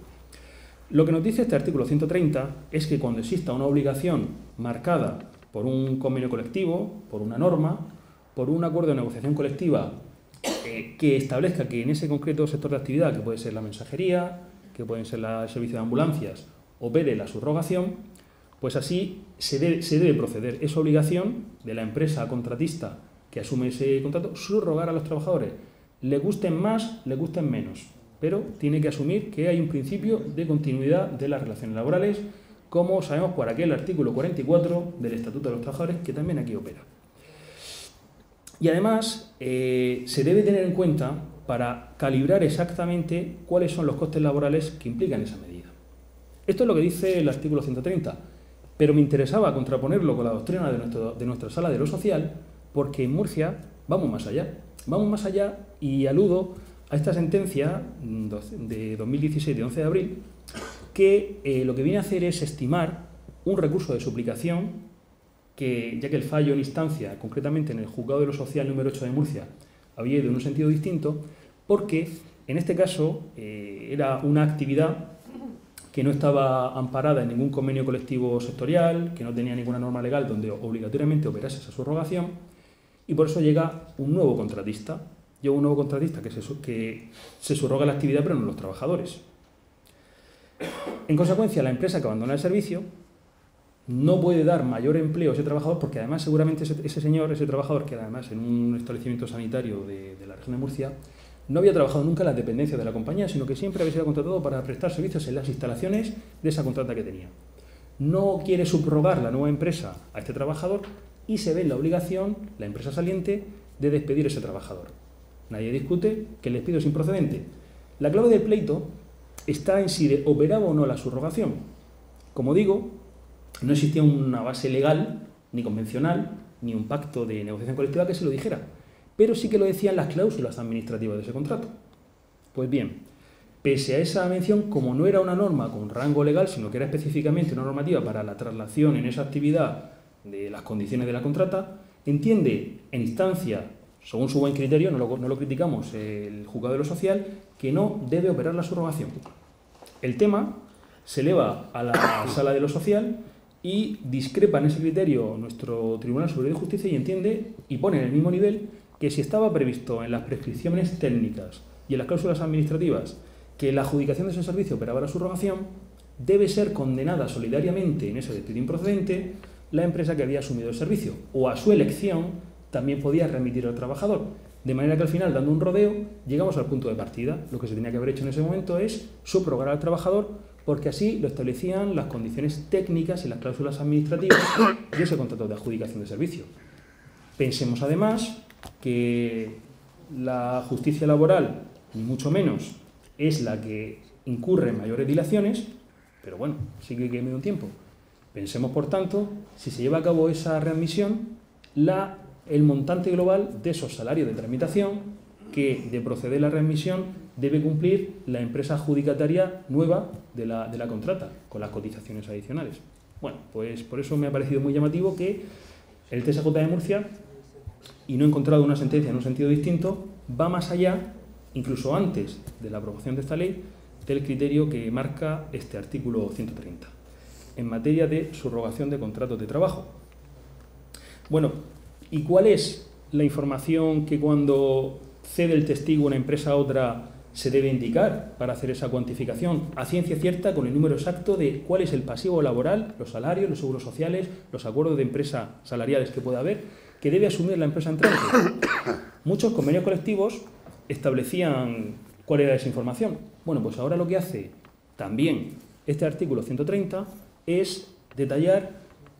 Lo que nos dice este artículo 130 es que cuando exista una obligación marcada por un convenio colectivo, por una norma, por un acuerdo de negociación colectiva que establezca que en ese concreto sector de actividad, que puede ser la mensajería, que pueden ser el servicio de ambulancias, opere la subrogación, pues así se debe proceder. Esa obligación de la empresa contratista que asume ese contrato, subrogar a los trabajadores. Le gusten más, le gusten menos, pero tiene que asumir que hay un principio de continuidad de las relaciones laborales, como sabemos por aquel artículo 44 del Estatuto de los Trabajadores, que también aquí opera. Y además, se debe tener en cuenta para calibrar exactamente cuáles son los costes laborales que implican esa medida. Esto es lo que dice el artículo 130, pero me interesaba contraponerlo con la doctrina de nuestra Sala de lo Social, porque en Murcia vamos más allá. Vamos más allá y aludo a esta sentencia de 2016, de 11 de abril, que lo que viene a hacer es estimar un recurso de suplicación ya que el fallo en instancia, concretamente en el Juzgado de lo Social número 8 de Murcia, había ido en un sentido distinto, porque en este caso era una actividad que no estaba amparada en ningún convenio colectivo sectorial, que no tenía ninguna norma legal donde obligatoriamente operase esa subrogación, y por eso llega un nuevo contratista. Llega un nuevo contratista que se subroga la actividad, pero no los trabajadores. En consecuencia, la empresa que abandona el servicio no puede dar mayor empleo a ese trabajador, porque además seguramente ese trabajador, que además en un establecimiento sanitario de la región de Murcia, no había trabajado nunca en las dependencias de la compañía, sino que siempre había sido contratado para prestar servicios en las instalaciones de esa contrata que tenía. No quiere subrogar la nueva empresa a este trabajador y se ve en la obligación, la empresa saliente, de despedir a ese trabajador. Nadie discute que el despido es improcedente. La clave del pleito está en si operaba o no la subrogación. Como digo, no existía una base legal, ni convencional, ni un pacto de negociación colectiva que se lo dijera, pero sí que lo decían las cláusulas administrativas de ese contrato. Pues bien, pese a esa mención, como no era una norma con rango legal, sino que era específicamente una normativa para la traslación en esa actividad de las condiciones de la contrata, entiende en instancia, según su buen criterio, no lo criticamos, el Juzgado de lo Social, que no debe operar la subrogación. El tema se eleva a la Sala de lo Social y discrepa en ese criterio nuestro Tribunal Superior de Justicia y entiende y pone en el mismo nivel que si estaba previsto en las prescripciones técnicas y en las cláusulas administrativas que la adjudicación de ese servicio operaba la subrogación, debe ser condenada solidariamente en ese despido improcedente la empresa que había asumido el servicio, o a su elección también podía remitir al trabajador. De manera que al final, dando un rodeo, llegamos al punto de partida. Lo que se tenía que haber hecho en ese momento es subrogar al trabajador, porque así lo establecían las condiciones técnicas y las cláusulas administrativas de ese contrato de adjudicación de servicio. Pensemos además que la justicia laboral, ni mucho menos, es la que incurre en mayores dilaciones, pero bueno, sí que hay que medir un tiempo. Pensemos, por tanto, si se lleva a cabo esa readmisión, el montante global de esos salarios de tramitación que, de proceder la readmisión, debe cumplir la empresa adjudicataria nueva de la contrata, con las cotizaciones adicionales. Bueno, pues por eso me ha parecido muy llamativo que el TSJ de Murcia, y no he encontrado una sentencia en un sentido distinto, va más allá, incluso antes de la aprobación de esta ley, del criterio que marca este artículo 130, en materia de subrogación de contratos de trabajo. Bueno, ¿y cuál es la información que cuando cede el testigo una empresa a otra se debe indicar para hacer esa cuantificación a ciencia cierta con el número exacto de cuál es el pasivo laboral, los salarios, los seguros sociales, los acuerdos de empresa salariales que pueda haber, que debe asumir la empresa entrante? Muchos convenios colectivos establecían cuál era esa información. Bueno, pues ahora lo que hace también este artículo 130 es detallar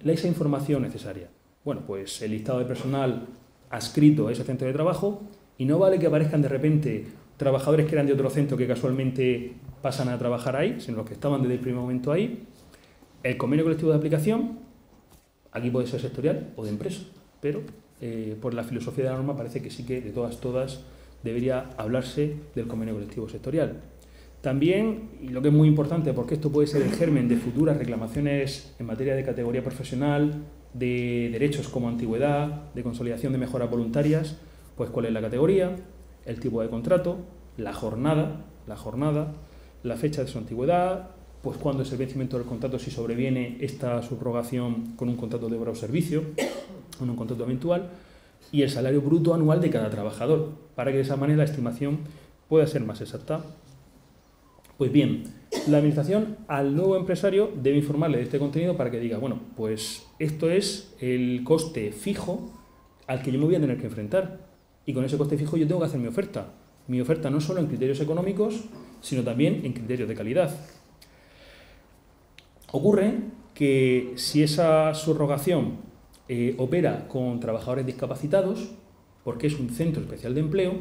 esa información necesaria. Bueno, pues el listado de personal adscrito a ese centro de trabajo, y no vale que aparezcan de repente trabajadores que eran de otro centro que casualmente pasan a trabajar ahí, sino los que estaban desde el primer momento ahí. El convenio colectivo de aplicación, aquí puede ser sectorial o de empresa, pero por la filosofía de la norma parece que sí que de todas debería hablarse del convenio colectivo sectorial. También, y lo que es muy importante, porque esto puede ser el germen de futuras reclamaciones en materia de categoría profesional, de derechos como antigüedad, de consolidación de mejoras voluntarias, pues cuál es la categoría, el tipo de contrato, la jornada, la fecha de su antigüedad, pues cuándo es el vencimiento del contrato si sobreviene esta subrogación con un contrato de obra o servicio, con un contrato eventual, y el salario bruto anual de cada trabajador, para que de esa manera la estimación pueda ser más exacta. Pues bien, la Administración al nuevo empresario debe informarle de este contenido para que diga, bueno, pues esto es el coste fijo al que yo me voy a tener que enfrentar, y con ese coste fijo yo tengo que hacer mi oferta. Mi oferta no solo en criterios económicos, sino también en criterios de calidad. Ocurre que si esa subrogación opera con trabajadores discapacitados, porque es un centro especial de empleo,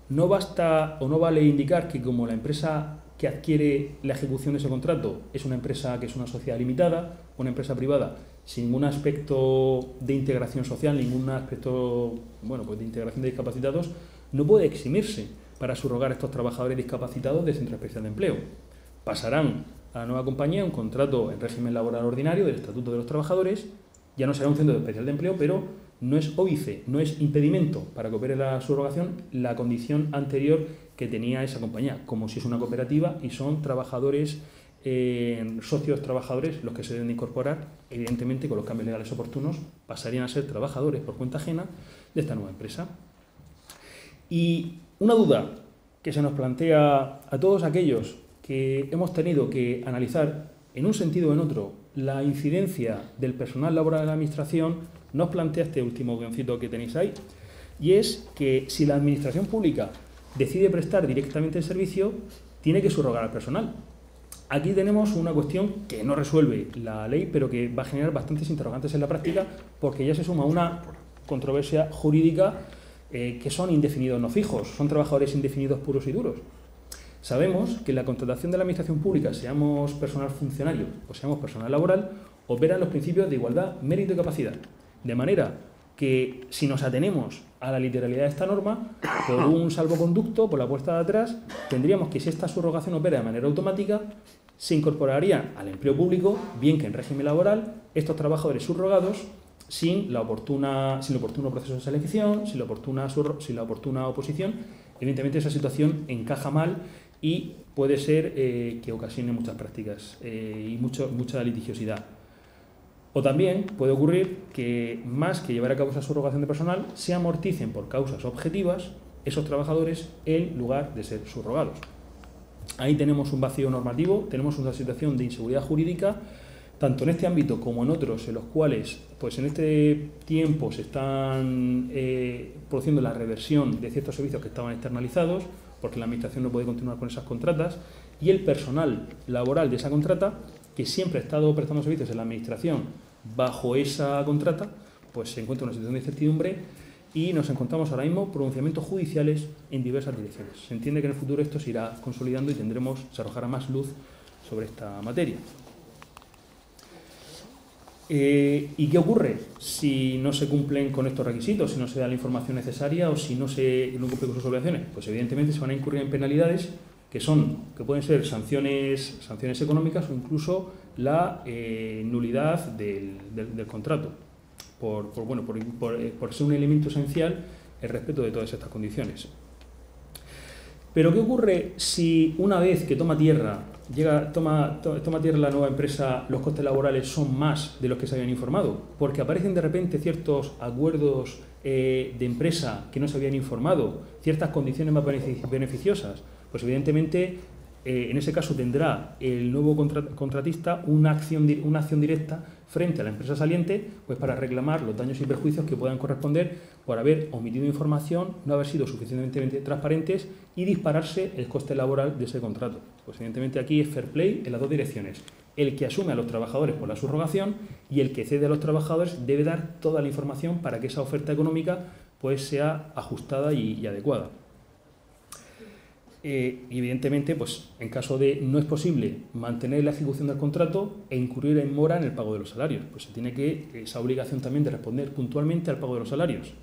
no basta o no vale indicar que como la empresa que adquiere la ejecución de ese contrato es una empresa que es una sociedad limitada, una empresa privada, sin ningún aspecto de integración social, ningún aspecto pues de integración de discapacitados, no puede eximirse para subrogar a estos trabajadores discapacitados del centro especial de empleo. Pasarán a la nueva compañía un contrato en régimen laboral ordinario del Estatuto de los Trabajadores. Ya no será un centro especial de empleo, pero no es óbice, no es impedimento para que opere la subrogación la condición anterior que tenía esa compañía, como si es una cooperativa y son trabajadores, socios trabajadores los que se deben incorporar. Evidentemente, con los cambios legales oportunos, pasarían a ser trabajadores por cuenta ajena de esta nueva empresa. Y una duda que se nos plantea a todos aquellos que hemos tenido que analizar en un sentido o en otro la incidencia del personal laboral de la Administración, nos plantea este último guioncito que tenéis ahí, y es que si la Administración pública decide prestar directamente el servicio, tiene que subrogar al personal. Aquí tenemos una cuestión que no resuelve la ley, pero que va a generar bastantes interrogantes en la práctica, porque ya se suma una controversia jurídica que son indefinidos no fijos, son trabajadores indefinidos puros y duros. Sabemos que la contratación de la Administración pública, seamos personal funcionario o seamos personal laboral, opera en los principios de igualdad, mérito y capacidad. De manera que si nos atenemos a la literalidad de esta norma, por un salvoconducto, por la puerta de atrás, tendríamos que si esta subrogación opera de manera automática, se incorporarían al empleo público, bien que en régimen laboral, estos trabajadores subrogados sin el oportuno proceso de selección, sin la oportuna oposición. Evidentemente esa situación encaja mal y puede ser que ocasione muchas prácticas y mucha litigiosidad. O también puede ocurrir que, más que llevar a cabo esa subrogación de personal, se amorticen por causas objetivas esos trabajadores en lugar de ser subrogados. Ahí tenemos un vacío normativo, tenemos una situación de inseguridad jurídica, tanto en este ámbito como en otros en los cuales pues en este tiempo se están produciendo la reversión de ciertos servicios que estaban externalizados, porque la Administración no puede continuar con esas contratas, y el personal laboral de esa contrata, que siempre ha estado prestando servicios en la Administración bajo esa contrata, pues se encuentra en una situación de incertidumbre y nos encontramos ahora mismo pronunciamientos judiciales en diversas direcciones. Se entiende que en el futuro esto se irá consolidando y se arrojará más luz sobre esta materia. ¿Y qué ocurre si no se cumplen con estos requisitos, si no se da la información necesaria o si no cumple con sus obligaciones? Pues evidentemente se van a incurrir en penalidades que pueden ser sanciones económicas o incluso la nulidad del contrato, por ser un elemento esencial el respeto de todas estas condiciones. Pero ¿qué ocurre si una vez que toma tierra la nueva empresa, los costes laborales son más de los que se habían informado? Porque aparecen de repente ciertos acuerdos de empresa que no se habían informado, ciertas condiciones más beneficiosas. Pues evidentemente en ese caso tendrá el nuevo contratista una acción directa frente a la empresa saliente, pues para reclamar los daños y perjuicios que puedan corresponder por haber omitido información, no haber sido suficientemente transparentes y dispararse el coste laboral de ese contrato. Pues evidentemente aquí es fair play en las dos direcciones. El que asume a los trabajadores por la subrogación y el que cede a los trabajadores debe dar toda la información para que esa oferta económica pues sea ajustada y adecuada. Y evidentemente, pues en caso de no es posible mantener la ejecución del contrato e incurrir en mora en el pago de los salarios, pues se tiene esa obligación también de responder puntualmente al pago de los salarios.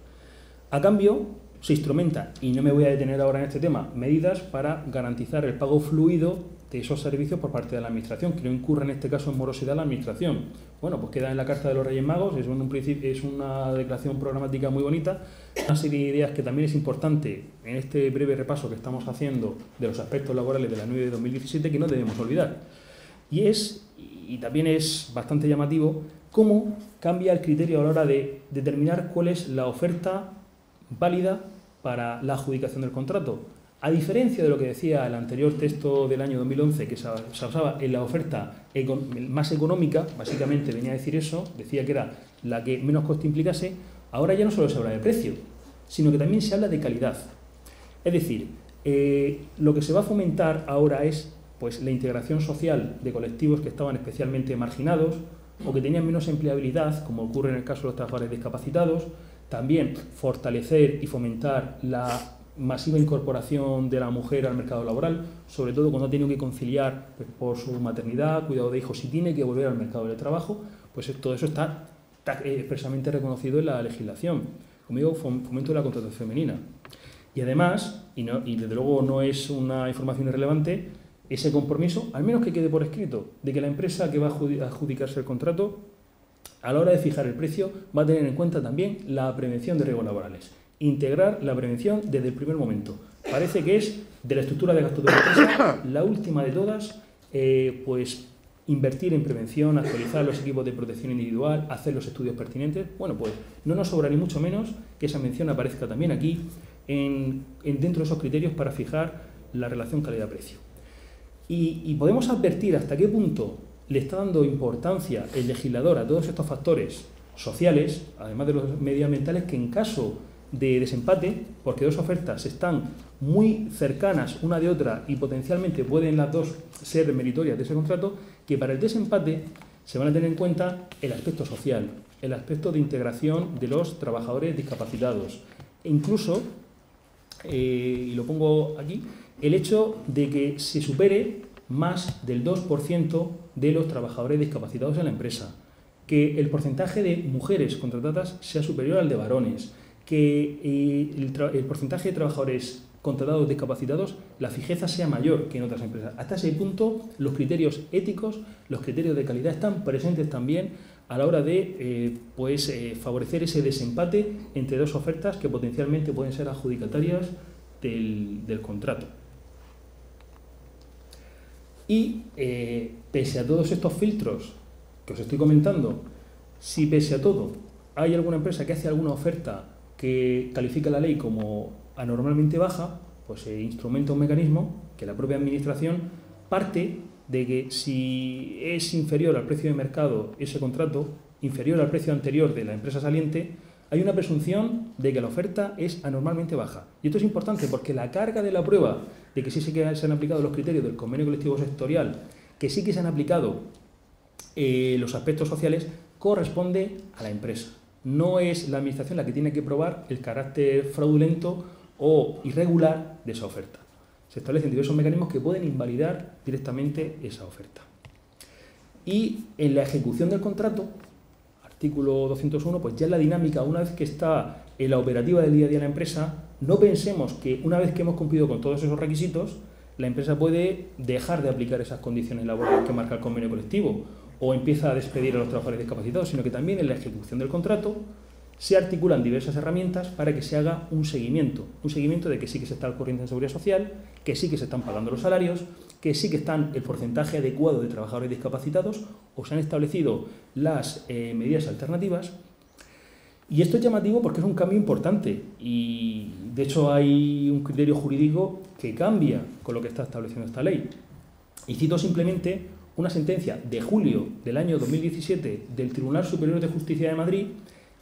A cambio, se instrumenta, y no me voy a detener ahora en este tema, medidas para garantizar el pago fluido de esos servicios por parte de la Administración, que no incurre en este caso en morosidad la Administración. Bueno, pues queda en la Carta de los Reyes Magos, es una declaración programática muy bonita, una serie de ideas que también es importante en este breve repaso que estamos haciendo de los aspectos laborales de la NUE de 2017 que no debemos olvidar. Y también es bastante llamativo cómo cambia el criterio a la hora de determinar cuál es la oferta válida para la adjudicación del contrato. A diferencia de lo que decía el anterior texto del año 2011, que se basaba en la oferta más económica, básicamente venía a decir eso, decía que era la que menos coste implicase, ahora ya no solo se habla de precio, sino que también se habla de calidad. Es decir, lo que se va a fomentar ahora es pues, la integración social de colectivos que estaban especialmente marginados o que tenían menos empleabilidad, como ocurre en el caso de los trabajadores discapacitados, también fortalecer y fomentar la masiva incorporación de la mujer al mercado laboral, sobre todo cuando ha tenido que conciliar pues, por su maternidad, cuidado de hijos, y tiene que volver al mercado del trabajo, pues todo eso está expresamente reconocido en la legislación. Como digo, fomento de la contratación femenina. Y además, y desde luego no es una información irrelevante, ese compromiso, al menos que quede por escrito, de que la empresa que va a adjudicarse el contrato, a la hora de fijar el precio, va a tener en cuenta también la prevención de riesgos laborales. Integrar la prevención desde el primer momento. Parece que es, de la estructura de gastos de la empresa, la última de todas, pues invertir en prevención, actualizar los equipos de protección individual, hacer los estudios pertinentes. Bueno, pues no nos sobra ni mucho menos que esa mención aparezca también aquí, dentro de esos criterios para fijar la relación calidad-precio. Y podemos advertir hasta qué punto le está dando importancia el legislador a todos estos factores sociales, además de los medioambientales, que en caso de desempate, porque dos ofertas están muy cercanas una de otra y potencialmente pueden las dos ser meritorias de ese contrato, que para el desempate se van a tener en cuenta el aspecto social, el aspecto de integración de los trabajadores discapacitados, e incluso, y lo pongo aquí, el hecho de que se supere más del 2% de los trabajadores discapacitados en la empresa, que el porcentaje de mujeres contratadas sea superior al de varones, que el porcentaje de trabajadores contratados discapacitados, la fijeza sea mayor que en otras empresas. Hasta ese punto, los criterios éticos, los criterios de calidad están presentes también a la hora de favorecer ese desempate entre dos ofertas que potencialmente pueden ser adjudicatarias del contrato. Y pese a todos estos filtros que os estoy comentando, si pese a todo hay alguna empresa que hace alguna oferta que califica la ley como anormalmente baja, pues se instrumenta un mecanismo que la propia Administración parte de que si es inferior al precio de mercado ese contrato, inferior al precio anterior de la empresa saliente, hay una presunción de que la oferta es anormalmente baja. Y esto es importante porque la carga de la prueba de que sí se han aplicado los criterios del convenio colectivo sectorial, que sí que se han aplicado los aspectos sociales, corresponde a la empresa. No es la Administración la que tiene que probar el carácter fraudulento o irregular de esa oferta. Se establecen diversos mecanismos que pueden invalidar directamente esa oferta. Y en la ejecución del contrato, artículo 201, pues ya es la dinámica, una vez que está en la operativa del día a día de la empresa, no pensemos que una vez que hemos cumplido con todos esos requisitos, la empresa puede dejar de aplicar esas condiciones laborales que marca el convenio colectivo o empieza a despedir a los trabajadores discapacitados, sino que también en la ejecución del contrato se articulan diversas herramientas para que se haga un seguimiento de que sí que se está al corriente en seguridad social, que sí que se están pagando los salarios, que sí que están el porcentaje adecuado de trabajadores discapacitados o se han establecido las medidas alternativas. Y esto es llamativo porque es un cambio importante y, de hecho, hay un criterio jurídico que cambia con lo que está estableciendo esta ley. Y cito simplemente una sentencia de julio del año 2017 del Tribunal Superior de Justicia de Madrid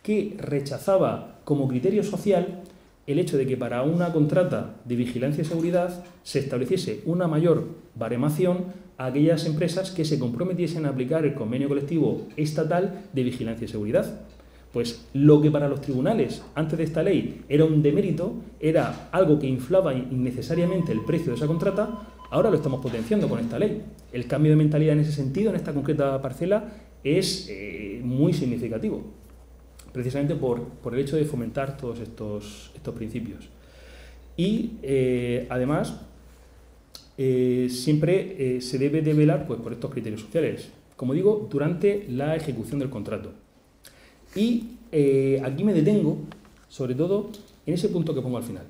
que rechazaba como criterio social el hecho de que para una contrata de vigilancia y seguridad se estableciese una mayor baremación a aquellas empresas que se comprometiesen a aplicar el convenio colectivo estatal de vigilancia y seguridad. Pues lo que para los tribunales, antes de esta ley, era un demérito, era algo que inflaba innecesariamente el precio de esa contrata, ahora lo estamos potenciando con esta ley. El cambio de mentalidad en ese sentido, en esta concreta parcela, es muy significativo, precisamente por el hecho de fomentar todos estos principios. Y, además, siempre se debe de velar pues, por estos criterios sociales, como digo, durante la ejecución del contrato. Y aquí me detengo, sobre todo, en ese punto que pongo al final.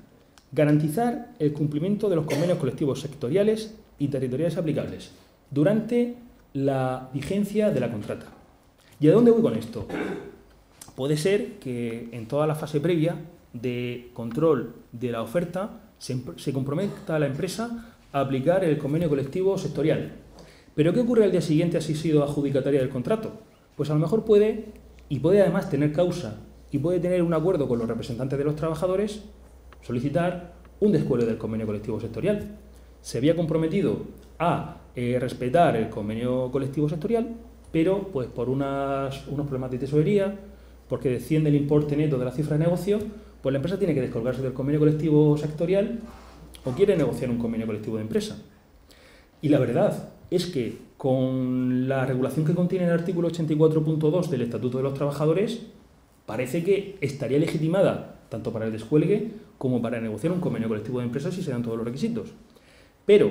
Garantizar el cumplimiento de los convenios colectivos sectoriales y territoriales aplicables durante la vigencia de la contrata. ¿Y a dónde voy con esto? Puede ser que en toda la fase previa de control de la oferta se comprometa a la empresa a aplicar el convenio colectivo sectorial. ¿Pero qué ocurre al día siguiente si ha sido adjudicataria del contrato? Pues a lo mejor puede además tener causa y puede tener un acuerdo con los representantes de los trabajadores, solicitar un descuelgue del convenio colectivo sectorial. Se había comprometido a respetar el convenio colectivo sectorial, pero pues por unos problemas de tesorería, porque desciende el importe neto de la cifra de negocio, pues la empresa tiene que descolgarse del convenio colectivo sectorial o quiere negociar un convenio colectivo de empresa. Y la verdad es que con la regulación que contiene el artículo 84.2 del Estatuto de los Trabajadores, parece que estaría legitimada tanto para el descuelgue como para negociar un convenio colectivo de empresa si se dan todos los requisitos. Pero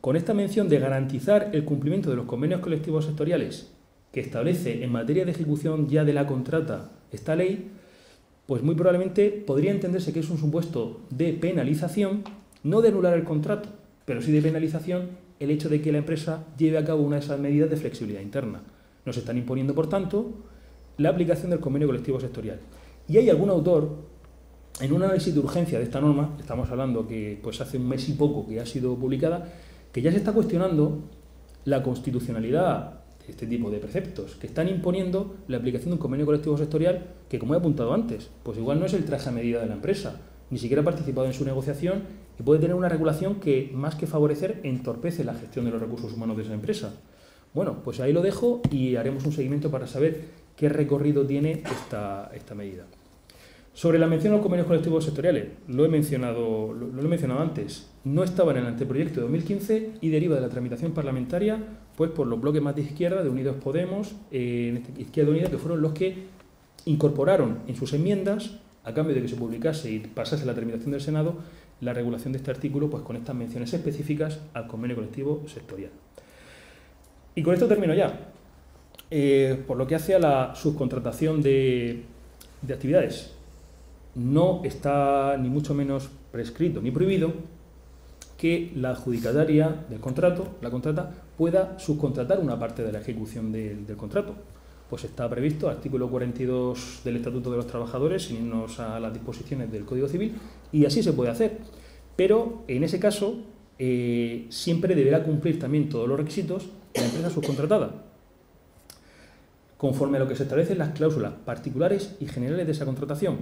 con esta mención de garantizar el cumplimiento de los convenios colectivos sectoriales que establece en materia de ejecución ya de la contrata esta ley, pues muy probablemente podría entenderse que es un supuesto de penalización, no de anular el contrato, pero sí de penalización el hecho de que la empresa lleve a cabo una de esas medidas de flexibilidad interna. Nos están imponiendo, por tanto, la aplicación del convenio colectivo sectorial. Y hay algún autor, en un análisis de urgencia de esta norma, estamos hablando que pues hace un mes y poco que ha sido publicada, que ya se está cuestionando la constitucionalidad de este tipo de preceptos, que están imponiendo la aplicación de un convenio colectivo sectorial que, como he apuntado antes, pues igual no es el traje a medida de la empresa, ni siquiera ha participado en su negociación y puede tener una regulación que, más que favorecer, entorpece la gestión de los recursos humanos de esa empresa. Bueno, pues ahí lo dejo y haremos un seguimiento para saber qué recorrido tiene esta medida. Sobre la mención a los convenios colectivos sectoriales, lo he mencionado antes, no estaba en el anteproyecto de 2015 y deriva de la tramitación parlamentaria pues por los bloques más de izquierda, de Unidos Podemos, Izquierda Unida, que fueron los que incorporaron en sus enmiendas, a cambio de que se publicase y pasase la tramitación del Senado, la regulación de este artículo pues con estas menciones específicas al convenio colectivo sectorial. Y con esto termino ya. Por lo que hace a la subcontratación de actividades, no está ni mucho menos prescrito ni prohibido que la adjudicataria del contrato, la contrata, pueda subcontratar una parte de la ejecución del contrato. Pues está previsto, artículo 42 del Estatuto de los Trabajadores, sin irnos a las disposiciones del Código Civil, y así se puede hacer. Pero en ese caso siempre deberá cumplir también todos los requisitos de la empresa subcontratada, conforme a lo que se establecen las cláusulas particulares y generales de esa contratación.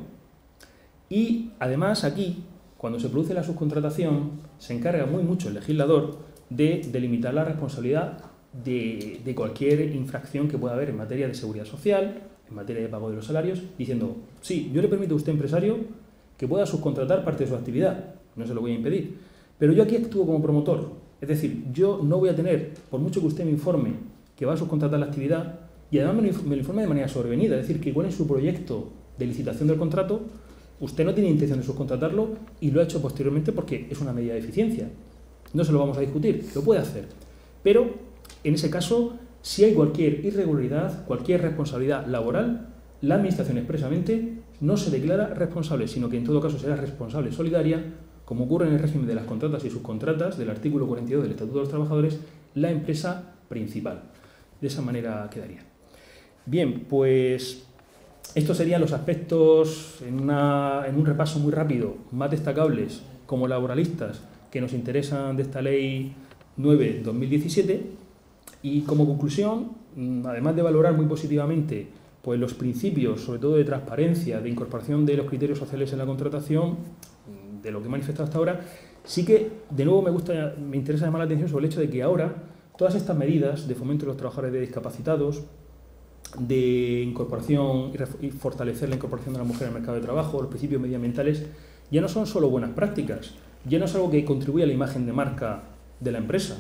Y además aquí, cuando se produce la subcontratación, se encarga muy mucho el legislador de delimitar la responsabilidad de cualquier infracción que pueda haber en materia de seguridad social, en materia de pago de los salarios, diciendo, sí, yo le permito a usted, empresario, que pueda subcontratar parte de su actividad, no se lo voy a impedir, pero yo aquí actúo como promotor, es decir, yo no voy a tener, por mucho que usted me informe que va a subcontratar la actividad, y además me lo informe de manera sobrevenida, es decir, que igual en su proyecto de licitación del contrato, usted no tiene intención de subcontratarlo y lo ha hecho posteriormente porque es una medida de eficiencia. No se lo vamos a discutir, lo puede hacer. Pero, en ese caso, si hay cualquier irregularidad, cualquier responsabilidad laboral, la Administración expresamente no se declara responsable, sino que en todo caso será responsable solidaria, como ocurre en el régimen de las contratas y subcontratas del artículo 42 del Estatuto de los Trabajadores, la empresa principal. De esa manera quedaría. Bien, pues estos serían los aspectos, en un repaso muy rápido, más destacables como laboralistas que nos interesan de esta Ley 9/2017. Y como conclusión, además de valorar muy positivamente pues, los principios, sobre todo de transparencia, de incorporación de los criterios sociales en la contratación, de lo que he manifestado hasta ahora, sí que de nuevo me interesa llamar la atención sobre el hecho de que ahora todas estas medidas de fomento de los trabajadores de discapacitados, de incorporación y fortalecer la incorporación de la mujer al mercado de trabajo, los principios medioambientales, ya no son solo buenas prácticas, ya no es algo que contribuye a la imagen de marca de la empresa,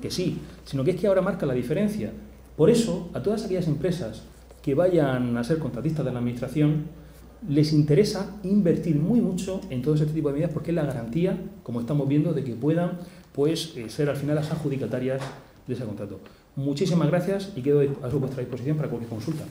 que sí, sino que es que ahora marca la diferencia. Por eso, a todas aquellas empresas que vayan a ser contratistas de la Administración, les interesa invertir muy mucho en todo este tipo de medidas porque es la garantía, como estamos viendo, de que puedan pues, ser al final las adjudicatarias de ese contrato. Muchísimas gracias y quedo a vuestra disposición para cualquier consulta.